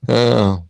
Oh,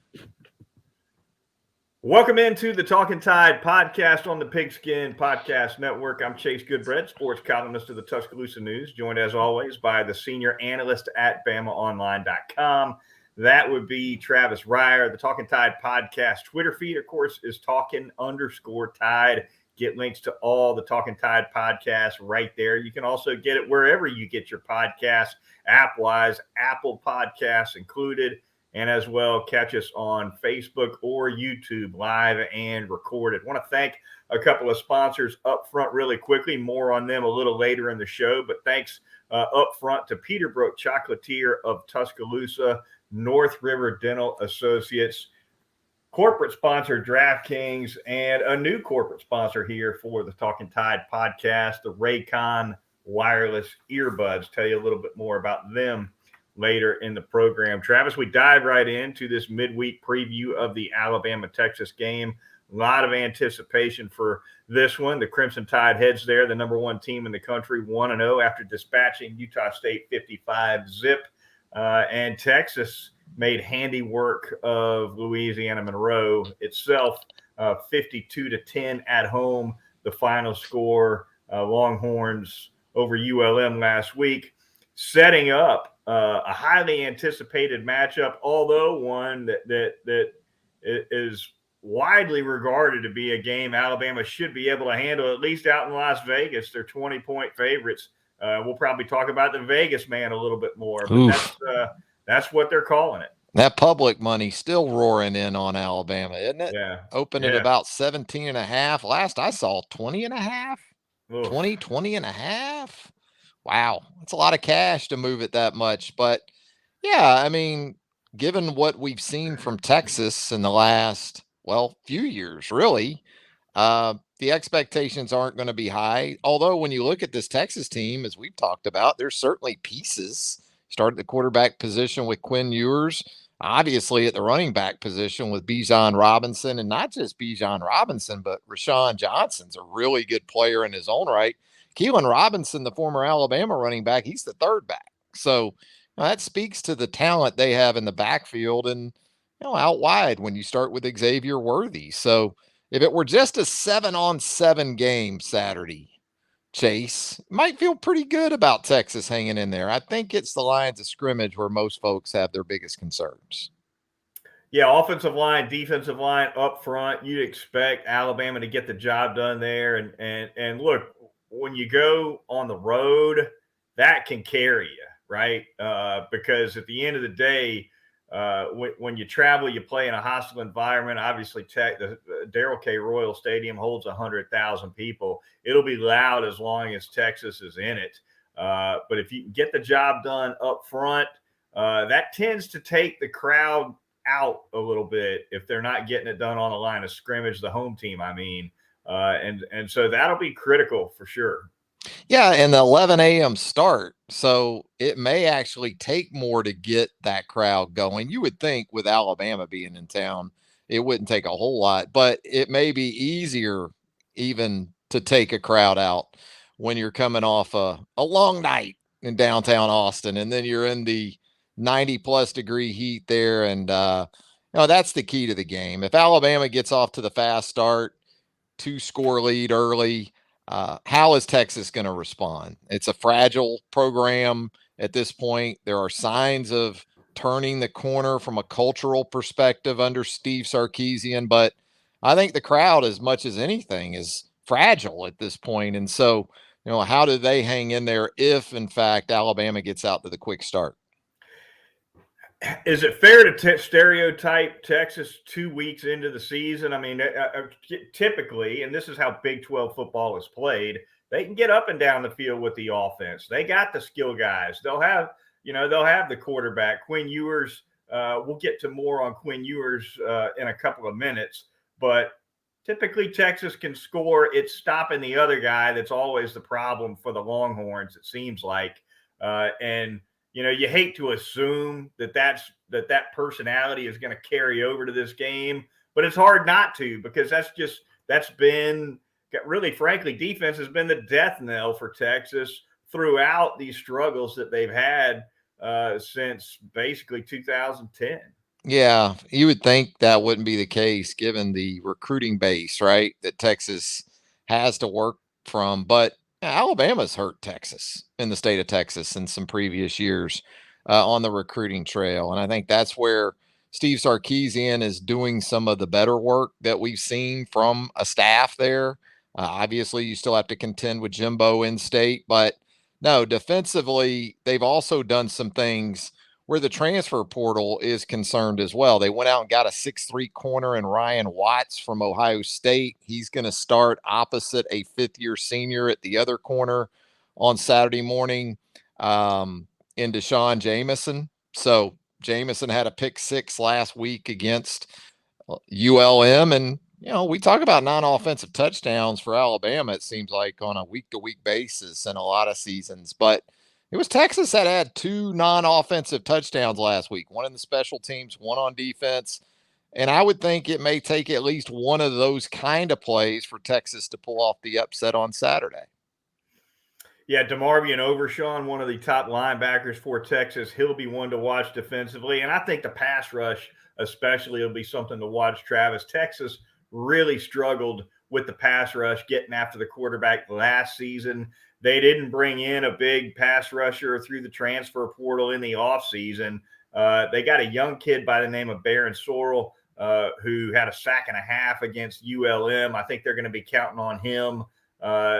Welcome into the Talkin Tide podcast on the Pigskin Podcast Network. I'm Chase Goodbread, sports columnist of the Tuscaloosa News, joined as always by the senior analyst at BamaOnline.com. That would be Travis Reier. The Talkin Tide podcast Twitter feed, of course, is Talkin_Tide. Get links to all the Talkin Tide podcasts right there. You can also get it wherever you get your podcasts, app-wise, Apple Podcasts included, and as well catch us on Facebook or YouTube live and recorded. I want to thank a couple of sponsors up front really quickly. More on them a little later in the show, but thanks up front to Peterbrook Chocolatier of Tuscaloosa, North River Dental Associates, corporate sponsor DraftKings, and a new corporate sponsor here for the Talking Tide podcast, the Raycon wireless earbuds. Tell you a little bit more about them later in the program. Travis, we dive right into this midweek preview of the Alabama-Texas game. A lot of anticipation for this one. The Crimson Tide heads there, the number one team in the country, 1-0 after dispatching Utah State 55-zip. And Texas made handiwork of Louisiana Monroe itself, 52-10 at home. The final score, Longhorns over ULM last week, setting up a highly anticipated matchup, although one that is widely regarded to be a game Alabama should be able to handle, at least out in Las Vegas. They're 20-point favorites. We'll probably talk about the Vegas man a little bit more, but oof. that's what they're calling it. That public money still roaring in on Alabama, isn't it? Yeah, Opened at yeah. about 17 and a half. Last I saw 20 and a half. Oof. 20 and a half. Wow. That's a lot of cash to move it that much. But yeah, I mean, given what we've seen from Texas in the last, few years, really, the expectations aren't going to be high. Although, when you look at this Texas team, as we've talked about, there's certainly pieces. Start at the quarterback position with Quinn Ewers, obviously at the running back position with Bijan Robinson, and not just Bijan Robinson, but Rashawn Johnson's a really good player in his own right. Keelan Robinson, the former Alabama running back, he's the third back. So that speaks to the talent they have in the backfield and out wide when you start with Xavier Worthy. So if it were just a 7-on-7 game Saturday, Chase, might feel pretty good about Texas hanging in there. I think it's the lines of scrimmage where most folks have their biggest concerns. Yeah, offensive line, defensive line up front. You'd expect Alabama to get the job done there. And look, when you go on the road, that can carry you, right? Because at the end of the day, when you travel, you play in a hostile environment. Obviously, the Darrell K. Royal Stadium holds 100,000 people. It'll be loud as long as Texas is in it. But if you can get the job done up front, that tends to take the crowd out a little bit if they're not getting it done on the line of scrimmage, the home team, I mean. And so that'll be critical for sure. Yeah, and the 11 a.m. start. So it may actually take more to get that crowd going. You would think with Alabama being in town, it wouldn't take a whole lot, but it may be easier even to take a crowd out when you're coming off a long night in downtown Austin and then you're in the 90 plus degree heat there. And, that's the key to the game. If Alabama gets off to the fast start, 2-score lead early, how is Texas going to respond? It's a fragile program at this point. There are signs of turning the corner from a cultural perspective under Steve Sarkisian, but I think the crowd, as much as anything, is fragile at this point. And so, how do they hang in there if, in fact, Alabama gets out to the quick start? Is it fair to stereotype Texas 2 weeks into the season? I mean, typically, and this is how Big 12 football is played, they can get up and down the field with the offense. They got the skill guys. They'll have the quarterback, Quinn Ewers. We'll get to more on Quinn Ewers in a couple of minutes, but typically Texas can score. It's stopping the other guy that's always the problem for the Longhorns, it seems like. And you hate to assume that personality is going to carry over to this game, but it's hard not to, because that's been really, frankly, defense has been the death knell for Texas throughout these struggles that they've had since basically 2010. Yeah, you would think that wouldn't be the case given the recruiting base, right? That Texas has to work from. But Alabama's hurt Texas in the state of Texas in some previous years on the recruiting trail. And I think that's where Steve Sarkisian is doing some of the better work that we've seen from a staff there. Obviously, you still have to contend with Jimbo in state, but no, defensively, they've also done some things where the transfer portal is concerned as well. They went out and got a 6'3" corner in Ryan Watts from Ohio State. He's going to start opposite a fifth-year senior at the other corner on Saturday morning in Deshaun Jameson. So Jameson had a pick six last week against ULM. And, we talk about non-offensive touchdowns for Alabama, it seems like, on a week-to-week basis in a lot of seasons. But it was Texas that had two non-offensive touchdowns last week, one in the special teams, one on defense. And I would think it may take at least one of those kind of plays for Texas to pull off the upset on Saturday. Yeah, DeMarvion Overshawn, one of the top linebackers for Texas, he'll be one to watch defensively. And I think the pass rush, especially, will be something to watch, Travis. Texas really struggled with the pass rush getting after the quarterback last season. They didn't bring in a big pass rusher through the transfer portal in the offseason. They got a young kid by the name of Baron Sorrell who had a sack and a half against ULM. I think they're going to be counting on him.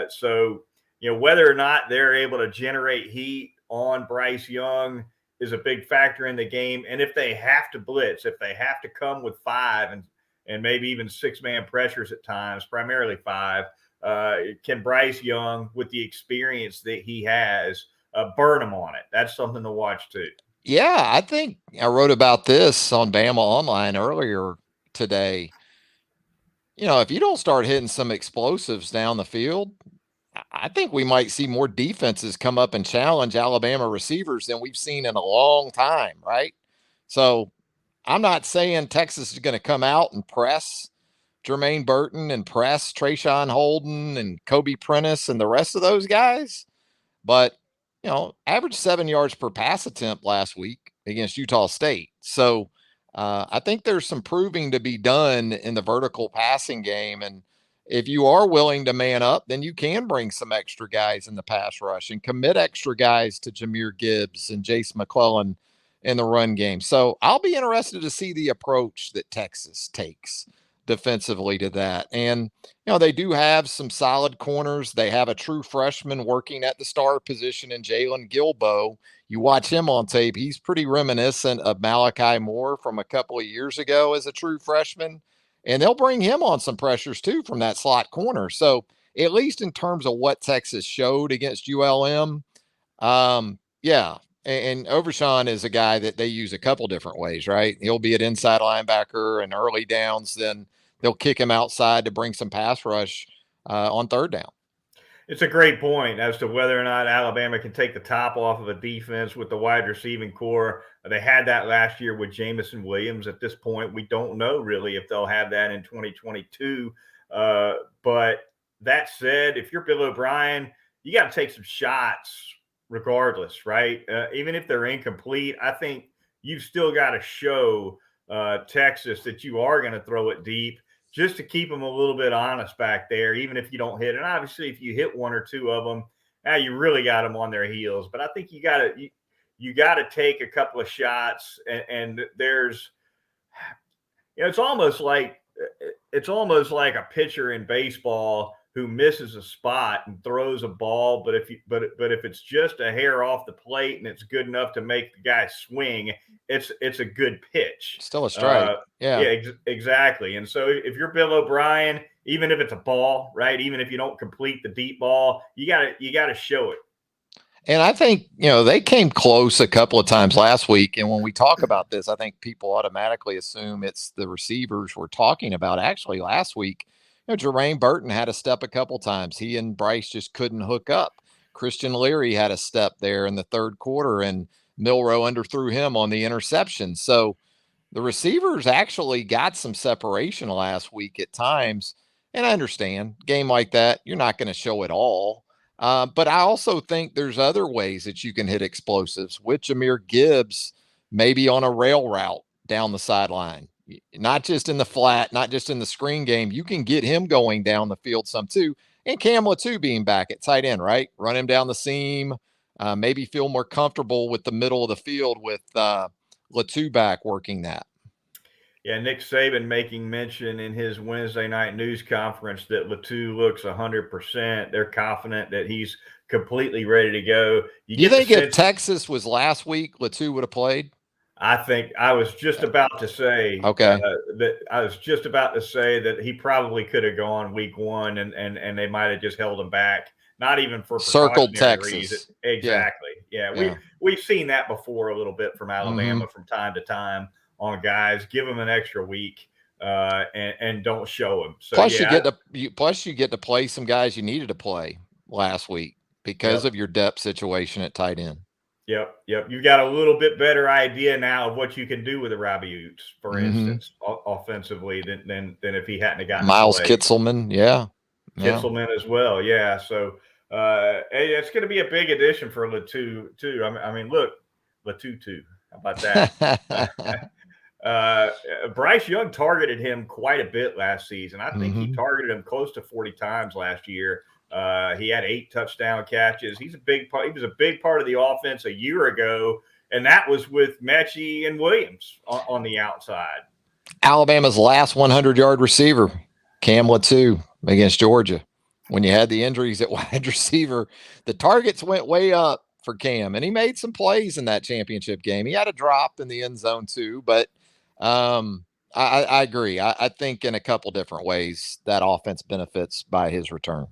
So whether or not they're able to generate heat on Bryce Young is a big factor in the game. And if they have to blitz, if they have to come with five and maybe even six-man pressures at times, primarily five, can Bryce Young, with the experience that he has, burn them on it? That's something to watch too. Yeah, I think I wrote about this on Bama Online earlier today. If you don't start hitting some explosives down the field, I think we might see more defenses come up and challenge Alabama receivers than we've seen in a long time, right? So I'm not saying Texas is going to come out and press Jermaine Burton and press Trayshawn Holden and Kobe Prentice and the rest of those guys. But, average 7 yards per pass attempt last week against Utah State. So I think there's some proving to be done in the vertical passing game. And if you are willing to man up, then you can bring some extra guys in the pass rush and commit extra guys to Jahmyr Gibbs and Jace McClellan in the run game. So I'll be interested to see the approach that Texas takes defensively to that. And, they do have some solid corners. They have a true freshman working at the star position in Jalen Gilbo. You watch him on tape, he's pretty reminiscent of Malachi Moore from a couple of years ago as a true freshman. And they'll bring him on some pressures too from that slot corner. So, at least in terms of what Texas showed against ULM, yeah. And Overshawn is a guy that they use a couple different ways, right? He'll be an inside linebacker and early downs, then they'll kick him outside to bring some pass rush on third down. It's a great point as to whether or not Alabama can take the top off of a defense with the wide receiving core. They had that last year with Jamison Williams. At this point, we don't know really if they'll have that in 2022. But that said, if you're Bill O'Brien, you got to take some shots regardless, right? Even if they're incomplete, I think you've still got to show Texas that you are going to throw it deep, just to keep them a little bit honest back there, even if you don't hit. And obviously, if you hit one or two of them, now you really got them on their heels. But I think you got to take a couple of shots. And there's, it's almost like a pitcher in baseball who misses a spot and throws a ball, but if it's just a hair off the plate and it's good enough to make the guy swing, it's a good pitch. Still a strike. Exactly. And so if you're Bill O'Brien, even if it's a ball, right, even if you don't complete the deep ball, you gotta show it. And I think, they came close a couple of times last week. And when we talk about this, I think people automatically assume it's the receivers we're talking about. Actually, last week, Jermaine Burton had a step a couple times. He and Bryce just couldn't hook up. Christian Leary had a step there in the third quarter, and Milroe underthrew him on the interception. So the receivers actually got some separation last week at times. And I understand, game like that, you're not going to show it all. But I also think there's other ways that you can hit explosives with Jahmyr Gibbs, maybe on a rail route down the sideline, not just in the flat, not just in the screen game. You can get him going down the field some too. And Cam Latu being back at tight end, right? Run him down the seam, maybe feel more comfortable with the middle of the field with Latu back working that. Yeah, Nick Saban making mention in his Wednesday night news conference that Latu looks 100%. They're confident that he's completely ready to go. You Do you get the think if sense. Texas was last week, Latu would have played? I think I was just about to say Okay. that he probably could have gone week one, and they might have just held him back, not even for Circled precautionary reason. Texas. Yeah. Exactly. Yeah, Yeah. we've seen that before a little bit from Mm-hmm. Alabama from time to time on guys. Give them an extra week and don't show them. So Plus, yeah, you get to play some guys you needed to play last week because yep. of your depth situation at tight end. Yep. You've got a little bit better idea now of what you can do with the Rabiutes, for Mm-hmm. instance, offensively than if he hadn't gotten to Miles play. Kitselman, yeah. Kitselman as well, yeah. So it's going to be a big addition for Latu too. I mean, look, Latu too. How about that? Bryce Young targeted him quite a bit last season. I think he Mm-hmm. targeted him close to 40 times last year. He had 8 touchdown catches. He's a big part. He was a big part of the offense a year ago, and that was with Mechie and Williams on the outside. Alabama's last 100-yard receiver, Cam Latu, against Georgia. When you had the injuries at wide receiver, the targets went way up for Cam, and he made some plays in that championship game. He had a drop in the end zone too, but I agree. I think in a couple different ways that offense benefits by his return.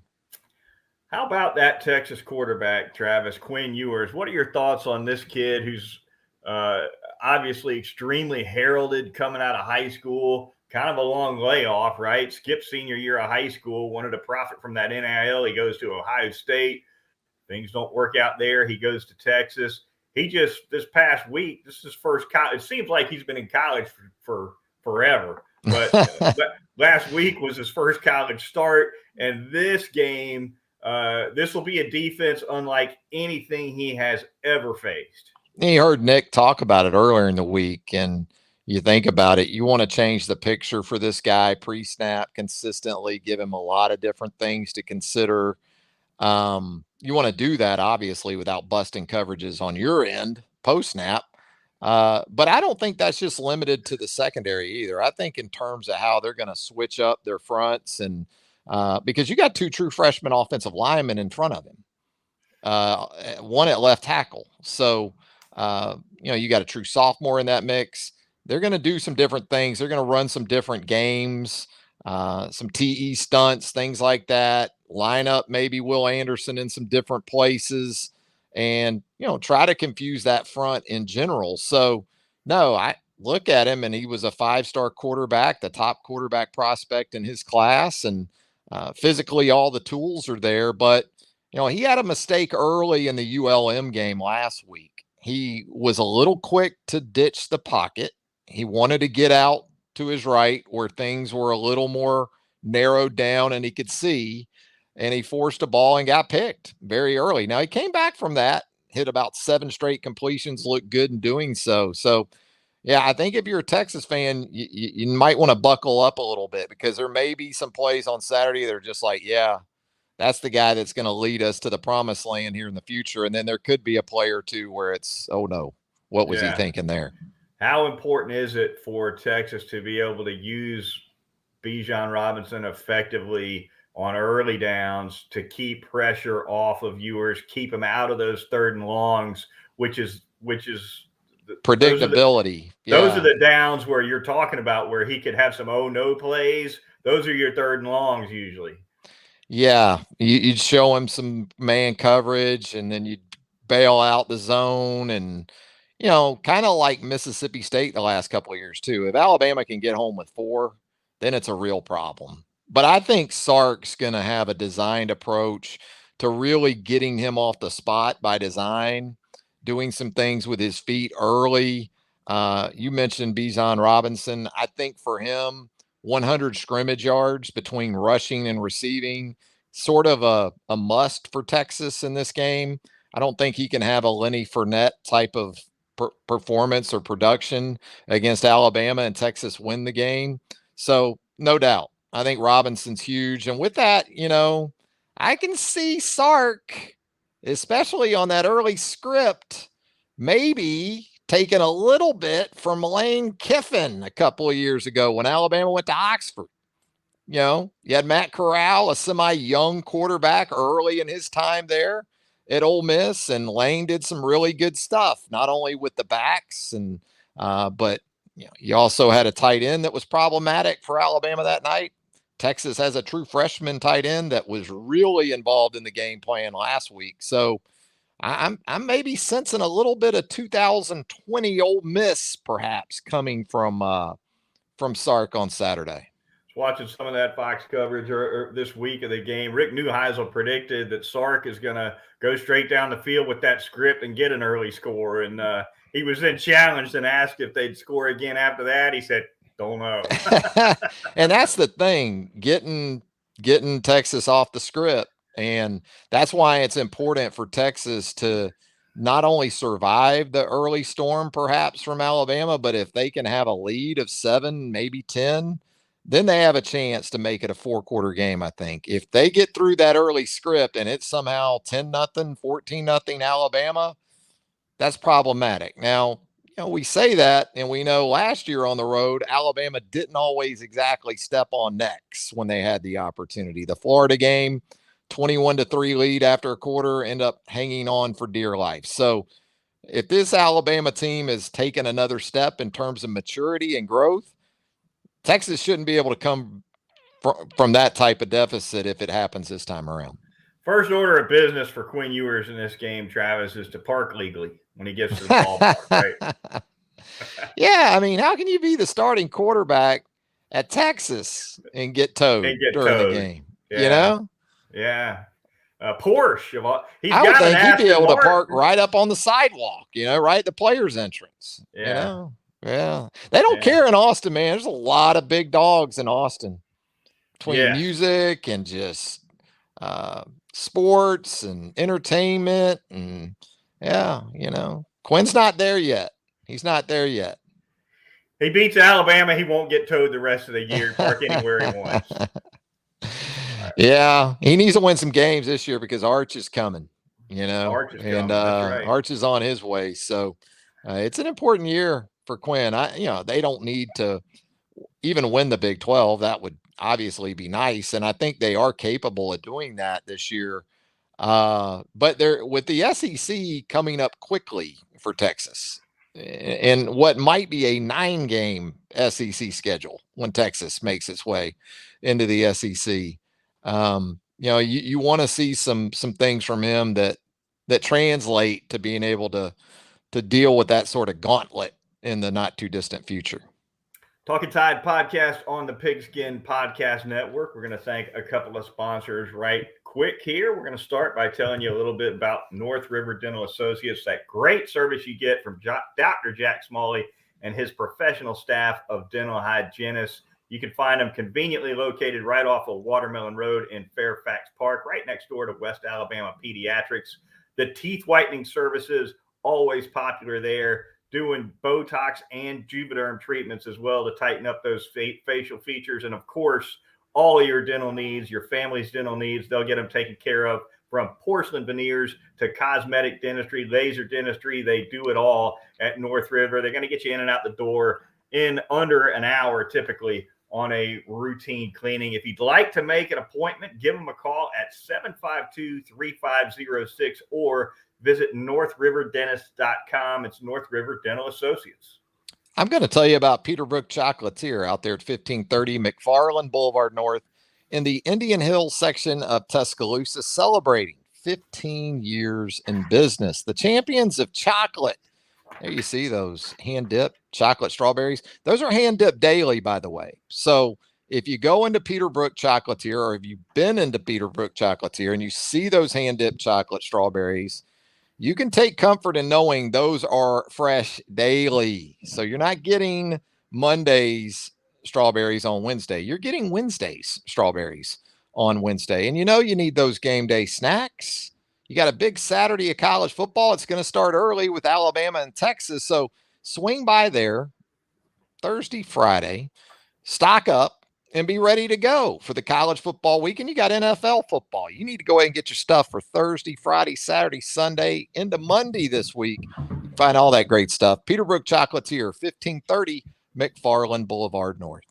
How about that Texas quarterback, Travis Quinn Ewers? What are your thoughts on this kid who's uh, obviously extremely heralded coming out of high school? Kind of a long layoff, right? Skipped senior year of high school, wanted to profit from that NIL. He goes to Ohio State. Things don't work out there. He goes to Texas. He just this past week, this is his first college. It seems like he's been in college for forever, but last week was his first college start, and this game, this will be a defense unlike anything he has ever faced. You heard Nick talk about it earlier in the week, and you think about it, you want to change the picture for this guy pre-snap consistently, give him a lot of different things to consider. You want to do that obviously without busting coverages on your end post snap. But I don't think that's just limited to the secondary either. I think in terms of how they're going to switch up their fronts and because you got 2 true freshman offensive linemen in front of him, one at left tackle. So, you got a true sophomore in that mix. They're going to do some different things. They're going to run some different games, some TE stunts, things like that. Line up maybe Will Anderson in some different places and, try to confuse that front in general. So, no, I look at him and he was a 5-star quarterback, the top quarterback prospect in his class. And physically, all the tools are there. But, he had a mistake early in the ULM game last week. He was a little quick to ditch the pocket. He wanted to get out to his right where things were a little more narrowed down and he could see, and he forced a ball and got picked very early. Now he came back from that, hit about 7 straight completions, looked good in doing so. So, yeah, I think if you're a Texas fan, you might want to buckle up a little bit because there may be some plays on Saturday that are just like, yeah, that's the guy that's going to lead us to the promised land here in the future. And then there could be a play or two where it's, oh no, what was he Yeah. thinking there? How important is it for Texas to be able to use Bijan Robinson effectively on early downs to keep pressure off of Ewers, keep him out of those 3rd and longs, which is Predictability. those are Yeah. the downs where you're talking about where he could have some oh no plays. Those are your 3rd and longs usually. Yeah. You'd show him some man coverage and then you'd bail out the zone and, kind of like Mississippi State the last couple of years too. If Alabama can get home with 4, then it's a real problem. But I think Sark's going to have a designed approach to really getting him off the spot by design, doing some things with his feet early. You mentioned Bijan Robinson. I think for him, 100 scrimmage yards between rushing and receiving, sort of a must for Texas in this game. I don't think he can have a Lenny Fournette type of performance or production against Alabama, and Texas win the game. So no doubt, I think Robinson's huge. And with that, I can see Sark, especially on that early script, maybe taking a little bit from Lane Kiffin a couple of years ago when Alabama went to Oxford. You had Matt Corral, a semi-young quarterback early in his time there at Ole Miss, and Lane did some really good stuff, not only with the backs but you also had a tight end that was problematic for Alabama that night. Texas has a true freshman tight end that was really involved in the game plan last week. So I'm maybe sensing a little bit of 2020 Ole Miss perhaps coming from Sark on Saturday. Watching some of that Fox coverage or this week of the game, Rick Neuheisel predicted that Sark is going to go straight down the field with that script and get an early score. And he was then challenged and asked if they'd score again after that. He said, "Don't know." And that's the thing, getting Texas off the script. And that's why it's important for Texas to not only survive the early storm, perhaps from Alabama, but if they can have a lead of 7, maybe 10, then they have a chance to make it a 4-quarter game. I think if they get through that early script and it's somehow 10-0, 14-0 Alabama, that's problematic. Now, we say that, and we know last year on the road, Alabama didn't always exactly step on necks when they had the opportunity. The Florida game, 21-3 lead after a quarter, end up hanging on for dear life. So if this Alabama team has taken another step in terms of maturity and growth, Texas shouldn't be able to come from that type of deficit if it happens this time around. First order of business for Quinn Ewers in this game, Travis, is to park legally when he gets to the ballpark, right? Yeah, I mean, how can you be the starting quarterback at Texas and get towed during the game? Yeah. Yeah. Porsche. I would think he'd be able to park right up on the sidewalk, right at the players' entrance. Yeah. Yeah. They don't care in Austin, man. There's a lot of big dogs in Austin between music and just sports and entertainment. And Quinn's not there yet. He's not there yet. He beats Alabama. He won't get towed the rest of the year. Park anywhere he wants. Yeah, he needs to win some games this year because Arch is coming, Arch is coming. And That's right. Arch is on his way. So it's an important year for Quinn. They don't need to even win the Big 12. That would obviously be nice. And I think they are capable of doing that this year. But they're with the SEC coming up quickly for Texas and what might be a 9-game SEC schedule when Texas makes its way into the SEC. You want to see some things from him that translate to being able to deal with that sort of gauntlet in the not too distant future. Talkin Tide podcast on the Pigskin Podcast Network. We're going to thank a couple of sponsors right quick here. We're going to start by telling you a little bit about North River Dental Associates, that great service you get from Dr. Jack Smalley and his professional staff of dental hygienists. You can find them conveniently located right off of Watermelon Road in Fairfax Park, right next door to West Alabama Pediatrics. The teeth whitening services, always popular there, doing Botox and Juvederm treatments as well to tighten up those facial features. And of course, all of your dental needs, your family's dental needs, they'll get them taken care of, from porcelain veneers to cosmetic dentistry, laser dentistry. They do it all at North River. They're going to get you in and out the door in under an hour, typically, on a routine cleaning. If you'd like to make an appointment, give them a call at 752-3506 or visit northriverdentist.com. It's North River Dental Associates. I'm going to tell you about Peterbrook Chocolatier out there at 1530 McFarland Boulevard North in the Indian Hills section of Tuscaloosa, celebrating 15 years in business. The champions of chocolate. There you see those hand-dipped chocolate strawberries. Those are hand-dipped daily, by the way. So if you go into Peterbrook Chocolatier, or if you've been into Peterbrook Chocolatier and you see those hand-dipped chocolate strawberries, you can take comfort in knowing those are fresh daily. So you're not getting Monday's strawberries on Wednesday. You're getting Wednesday's strawberries on Wednesday. And you need those game day snacks. You got a big Saturday of college football. It's going to start early with Alabama and Texas. So swing by there Thursday, Friday, stock up, and be ready to go for the college football weekend. You got NFL football. You need to go ahead and get your stuff for Thursday, Friday, Saturday, Sunday, into Monday this week. Find all that great stuff. Peterbrook Chocolatier, 1530 McFarland Boulevard North.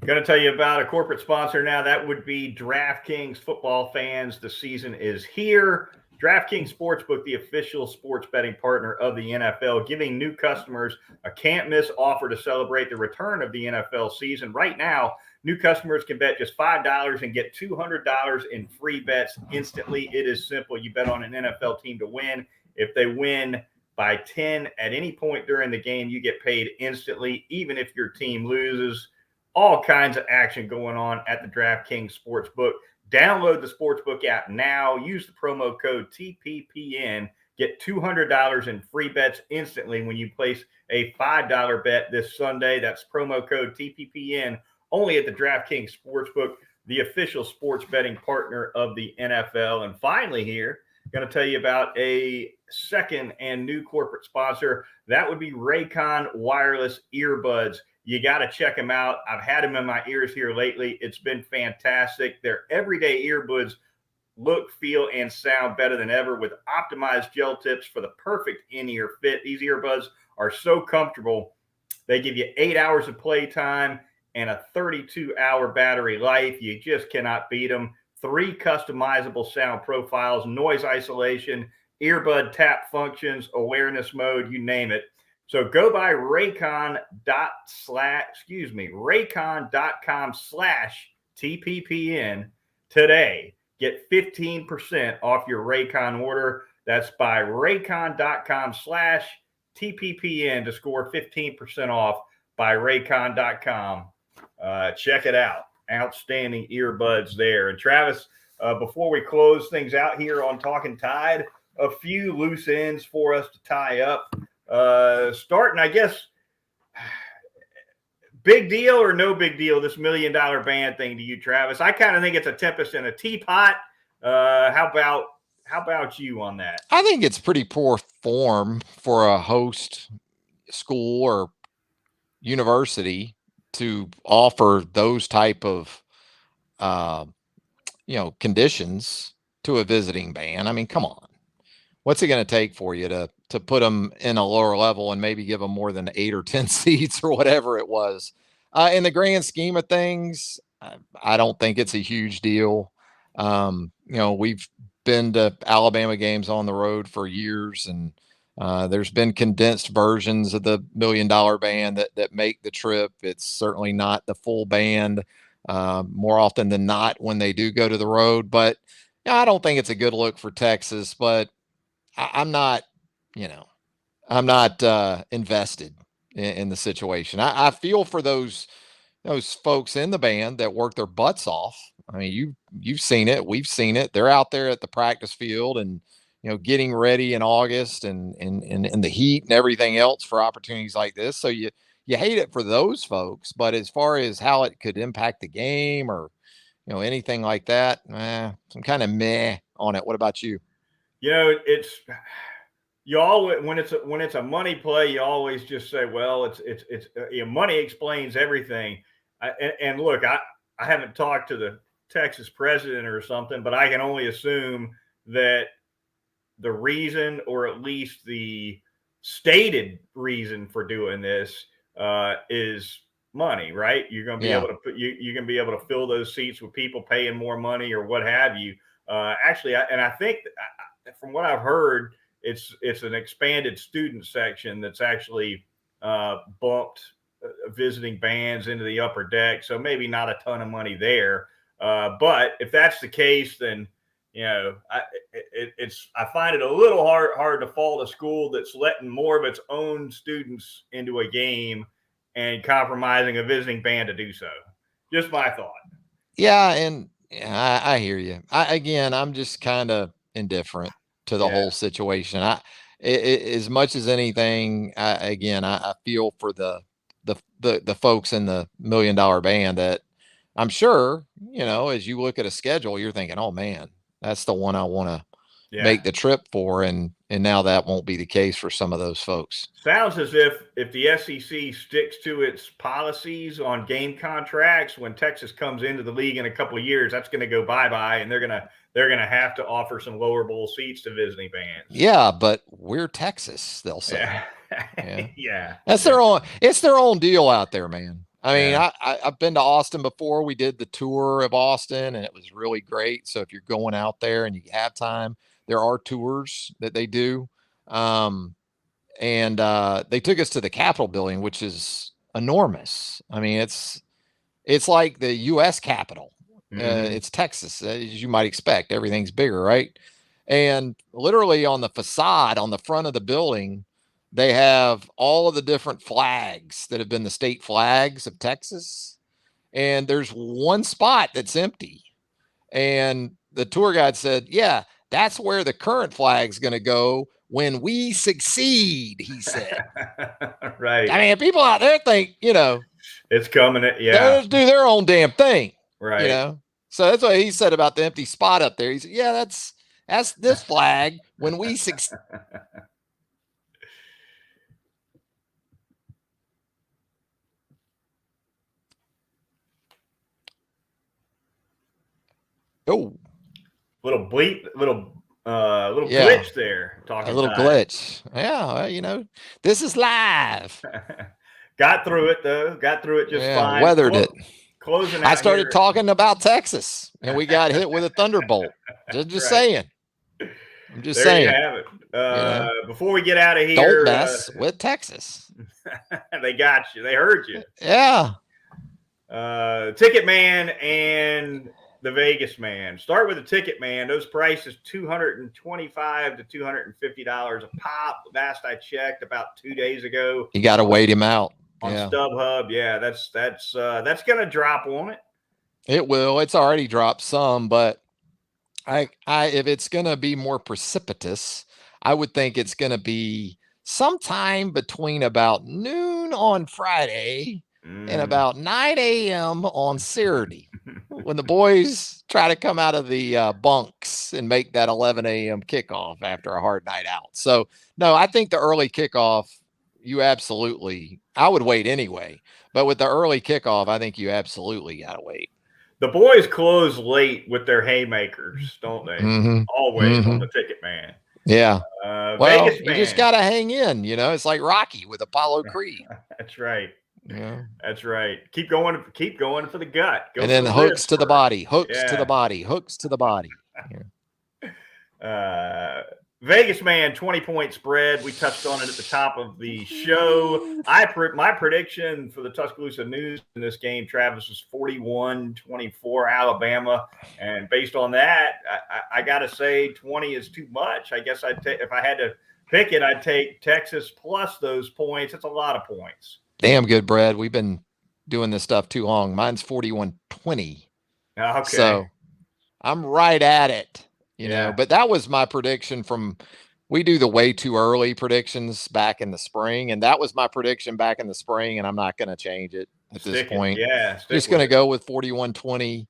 Going to tell you about a corporate sponsor now. That would be DraftKings. Football fans, the season is here. DraftKings Sportsbook, the official sports betting partner of the NFL, giving new customers a can't-miss offer to celebrate the return of the NFL season. Right now, new customers can bet just $5 and get $200 in free bets instantly. It is simple. You bet on an NFL team to win. If they win by 10 at any point during the game, you get paid instantly, even if your team loses. All kinds of action going on at the DraftKings Sportsbook. Download the Sportsbook app now. Use the promo code TPPN. Get $200 in free bets instantly when you place a $5 bet this Sunday. That's promo code TPPN only at the DraftKings Sportsbook, the official sports betting partner of the NFL. And finally here, going to tell you about a second and new corporate sponsor. That would be Raycon Wireless Earbuds. You got to check them out. I've had them in my ears here lately. It's been fantastic. Their everyday earbuds look, feel, and sound better than ever with optimized gel tips for the perfect in-ear fit. These earbuds are so comfortable. They give you 8 hours of playtime and a 32-hour battery life. You just cannot beat them. 3 customizable sound profiles, noise isolation, earbud tap functions, awareness mode, you name it. So go by raycon.com/TPPN today. Get 15% off your Raycon order. That's by raycon.com/TPPN to score 15% off by raycon.com. Check it out. Outstanding earbuds there. And Travis, before we close things out here on Talkin Tide, a few loose ends for us to tie up. Starting, I guess, big deal or no big deal, this $1 million ban thing to you, Travis? I kind of think it's a tempest in a teapot. How about you on that? I think it's pretty poor form for a host school or university to offer those type of conditions to a visiting band. I mean, come on. What's it going to take for you to put them in a lower level and maybe give them more than 8 or 10 seats or whatever it was? In the grand scheme of things, I don't think it's a huge deal. We've been to Alabama games on the road for years, and there's been condensed versions of the $1 million band that make the trip. It's certainly not the full band more often than not when they do go to the road. But I don't think it's a good look for Texas. But I'm not, invested in the situation. I feel for those folks in the band that work their butts off. I mean, you've seen it, we've seen it. They're out there at the practice field and getting ready in August and in the heat and everything else for opportunities like this. So you hate it for those folks, but as far as how it could impact the game or anything like that, I'm kind of meh on it. What about you? It's you always when it's a money play, you always just say, well, it's money explains everything. And look, I haven't talked to the Texas president or something, but I can only assume that the reason, or at least the stated reason for doing this, is money, right? You're going to be able to put you're going to be able to fill those seats with people paying more money or what have you. Actually, I think from what I've heard, it's an expanded student section that's actually bumped visiting bands into the upper deck. So maybe not a ton of money there. But if that's the case, then I find it a little hard to fault a school that's letting more of its own students into a game and compromising a visiting band to do so. Just my thought. Yeah, and I hear you. I'm just kind of indifferent to the whole situation. As much as anything, I feel for the folks in the $1 million band that I'm sure, as you look at a schedule, you're thinking, oh man, that's the one I want make the trip for, and now that won't be the case for some of those folks. Sounds as if the SEC sticks to its policies on game contracts, when Texas comes into the league in a couple of years, that's going to go bye-bye, and they're going to have to offer some lower bowl seats to visiting fans. Yeah, but we're Texas, they'll say. Yeah. Yeah. That's their own. It's their own deal out there, man. I mean, I've been to Austin before. We did the tour of Austin, and it was really great. So if you're going out there and you have time, there are tours that they do. And they took us to the Capitol building, which is enormous. I mean, it's like the U.S. Capitol. It's Texas, as you might expect. Everything's bigger, right? And literally on the facade, on the front of the building, they have all of the different flags that have been the state flags of Texas. And there's one spot that's empty. And the tour guide said, yeah, that's where the current flag's going to go when we succeed, he said. Right. I mean, people out there think, it's coming. They'll just do their own damn thing. Right. So that's what he said about the empty spot up there. He said, yeah, that's this flag when we succeed. Oh, little bleep, little glitch there. A little glitch. Yeah, this is live. Got through it though. Got through it just fine. Weathered it. Closing. I started talking about Texas, and we got hit with a thunderbolt. Just saying. I'm just saying. There you have it. Before we get out of here, don't mess with Texas. They got you. They heard you. Yeah. Ticket Man and the Vegas Man. Start with the Ticket Man. Those prices $225 to $250 a pop. Last I checked, about 2 days ago. You got to wait him out on StubHub. Yeah, that's going to drop, won't it? It will. It's already dropped some, but I if it's going to be more precipitous, I would think it's going to be sometime between about noon on Friday and about 9 a.m. on Saturday, when the boys try to come out of the bunks and make that 11 a.m. kickoff after a hard night out. So, no, I think the early kickoff, I would wait anyway. But with the early kickoff, I think you absolutely got to wait. The boys close late with their haymakers, don't they? Always on the Ticket Man. Yeah. Well, Vegas Man. You just got to hang in. It's like Rocky with Apollo Creed. That's right. Yeah, that's right. Keep going for the gut. And then hooks to the body, hooks to the body, hooks to the body. Vegas Man, 20-point spread. We touched on it at the top of the show. My prediction for the Tuscaloosa News in this game, Travis, was 41-24 Alabama. And based on that, I got to say 20 is too much. I guess if I had to pick it, I'd take Texas plus those points. It's a lot of points. Damn good, Brad. We've been doing this stuff too long. Mine's 41-20. Okay. So I'm right at it, but that was my prediction we do the way too early predictions back in the spring. And that was my prediction back in the spring. And I'm not going to change it at this point. Just going to go with 41-20.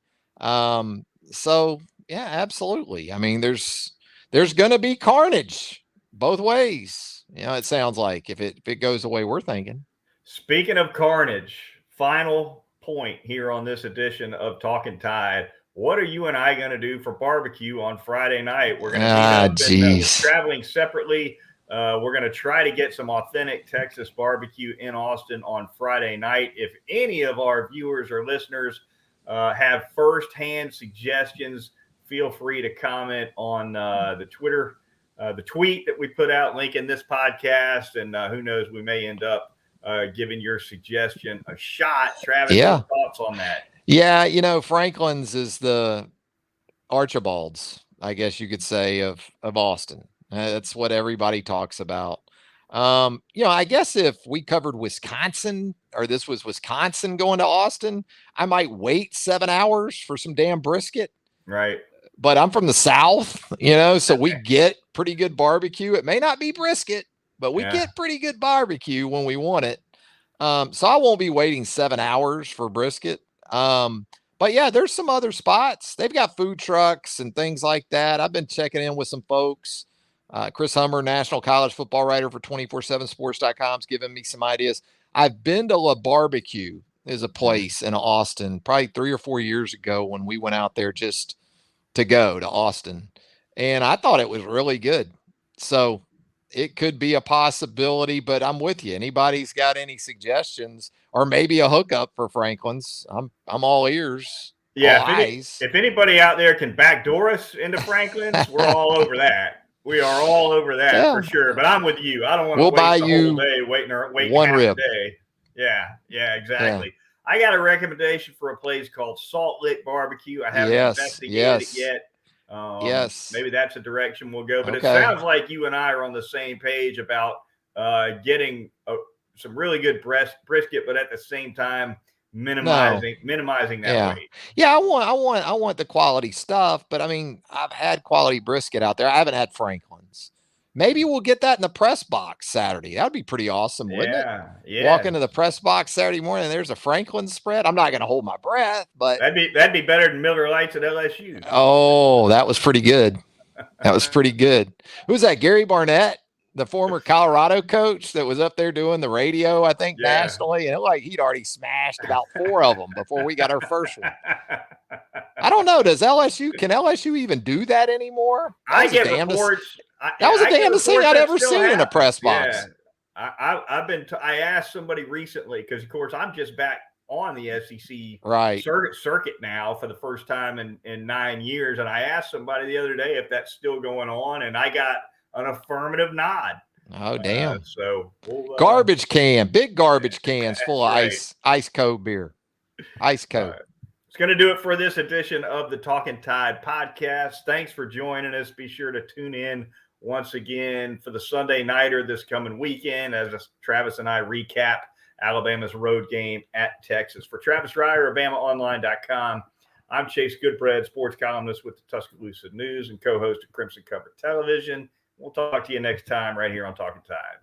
So yeah, absolutely. I mean, there's going to be carnage both ways. It sounds like if it goes the way we're thinking. Speaking of carnage, final point here on this edition of Talkin Tide. What are you and I going to do for barbecue on Friday night? We're going to be traveling separately. We're going to try to get some authentic Texas barbecue in Austin on Friday night. If any of our viewers or listeners have firsthand suggestions, feel free to comment on the tweet that we put out linking this podcast. And who knows, we may end up giving your suggestion a shot. Travis, your thoughts on that? Yeah, Franklin's is the Archibald's, I guess you could say, of Austin. That's what everybody talks about. I guess if we covered Wisconsin, or this was Wisconsin going to Austin, I might wait 7 hours for some damn brisket. Right. But I'm from the South, so we get pretty good barbecue. It may not be brisket, but we get pretty good barbecue when we want it. So I won't be waiting 7 hours for brisket. But But yeah, there's some other spots. They've got food trucks and things like that. I've been checking in with some folks. Chris Hummer, national college football writer for 247sports.com, is giving me some ideas. I've been to La Barbecue, is a place in Austin, probably 3 or 4 years ago when we went out there just to go to Austin. And I thought it was really good. So it could be a possibility, but I'm with you. Anybody's got any suggestions or maybe a hookup for Franklin's? I'm all ears, all Yeah, eyes. if anybody out there can backdoor us into Franklin's, we're all over that. We are all over that Yeah. for sure. But I'm with you. I don't want to We'll buy waste a whole you day waiting one half a rib. day. Yeah, Yeah. exactly. I got a recommendation for a place called Salt Lick Barbecue. I haven't Yes. investigated it Yes. yet. Yes. Maybe that's a direction we'll go. But it Okay. sounds like you and I are on the same page about getting some really good brisket, but at the same time No. minimizing that Yeah. weight. Yeah, I want the quality stuff, but I mean, I've had quality brisket out there. I haven't had Franklin's. Maybe we'll get that in the press box Saturday. That'd be pretty awesome, wouldn't it? Yeah, Walk yeah. into the press box Saturday morning, and there's a Franklin spread. I'm not going to hold my breath, but That'd be better than Miller Lights at LSU. oh, that was pretty good. That was pretty good. Who's that? Gary Barnett, the former Colorado coach that was up there doing the radio, I think, Yeah. nationally. And it looked like he'd already smashed about 4 of them before we got our first one. I don't know. Can LSU even do that anymore? That I was the get damnedest. reports. That was the I get damnedest thing reports I'd that ever still seen in a happens. press Yeah, box. I've been. I asked somebody recently because, of course, I'm just back on the SEC Right. circuit now for the first time in 9 years, and I asked somebody the other day if that's still going on, and I got an affirmative nod. Oh, damn. So we'll. Garbage can, big garbage cans full That's of right. ice cold beer. Ice All cold. right. It's going to do it for this edition of the Talkin Tide podcast. Thanks for joining us. Be sure to tune in once again for the Sunday Nighter this coming weekend as Travis and I recap Alabama's road game at Texas. For Travis Reier of BamaOnline.com, I'm Chase Goodbread, sports columnist with the Tuscaloosa News and co-host of Crimson Cover Television. We'll talk to you next time right here on Talkin Tide.